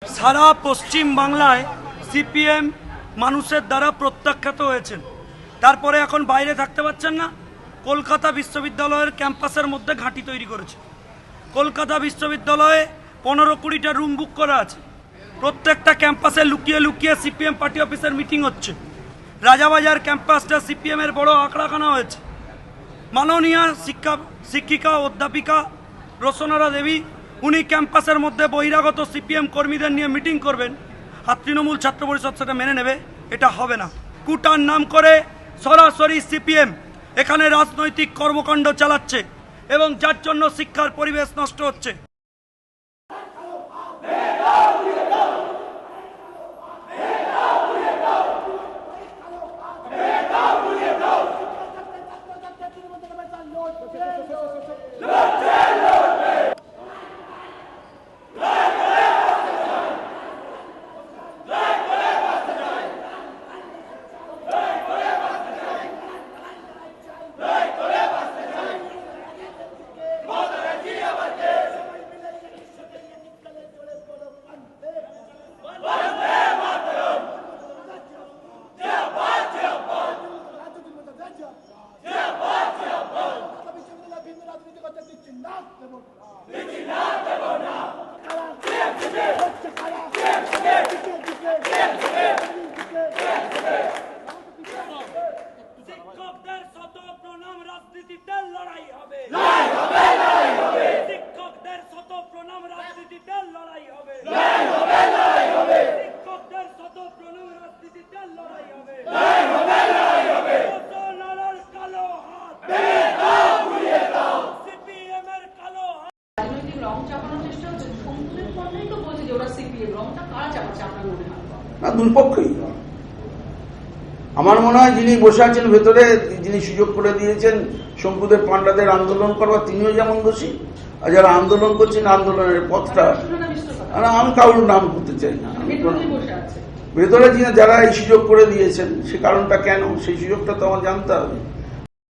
सारा पश्चिम बांगलाय सीपीएम मानुषेर द्वारा प्रत्याख्यात হয়েছেন তারপরে এখন বাইরে থাকতে পারছেন না। কলকাতা বিশ্ববিদ্যালয়ের ক্যাম্পাসের মধ্যে ঘাঁটি তৈরি করেছে। কলকাতা বিশ্ববিদ্যালয়ে 15-20টা রুম বুক করা আছে। প্রত্যেকটা ক্যাম্পাসে লুকিয়ে লুকিয়ে সিপিএম পার্টি অফিসের মিটিং হচ্ছে। রাজাবাজার ক্যাম্পাসটা সিপিএম এর বড় আখড়াখানা হয়েছে। মাননীয় শিক্ষিকা অধ্যাপিকা রোশনারা দেবী উনি ক্যাম্পাসের মধ্যে বহিরাগত সিপিএম কর্মীদের নিয়ে মিটিং করবেন, আর তৃণমূল ছাত্র পরিষদ সেটা মেনে নেবে? এটা হবে না। কুটার নাম করে সরাসরি সিপিএম এখানে রাজনৈতিক কর্মকাণ্ড চালাচ্ছে এবং যার জন্য শিক্ষার পরিবেশ নষ্ট হচ্ছে। শিক্ষকদের শত প্রণাম, রাজনীতিতে লড়াই হবে। শিক্ষকদের শত প্রণাম, রাজনীতিতে লড়াই হবে। শিক্ষকদের শত প্রণাম, রাজনীতিতে লড়াই হবে। রোশনারার কালো হাত সিপিএম এর কালো হাত। রাজনৈতিক রং চাপানোর চেষ্টা হচ্ছে। সংসদের পর্যায়ে তো বলছে যে ওরা সিপিএম, রংটা কারা চাপাচ্ছে আপনার মনে হয়? না, দুই পক্ষই। আমার মনে হয় যিনি বসে আছেন ভেতরে, যিনি সুযোগ করে দিয়েছেন শঙ্কুদের পান্ডাদের আন্দোলন করবার, তিনিও যেমন দোষী, আর যারা আন্দোলন করছেন আন্দোলনের পথটা, আমি কারোর নাম করতে চাই না। ভেতরে যারা এই সুযোগ করে দিয়েছেন সে কারণটা কেন, সেই সুযোগটা তো আমার জানতে হবে।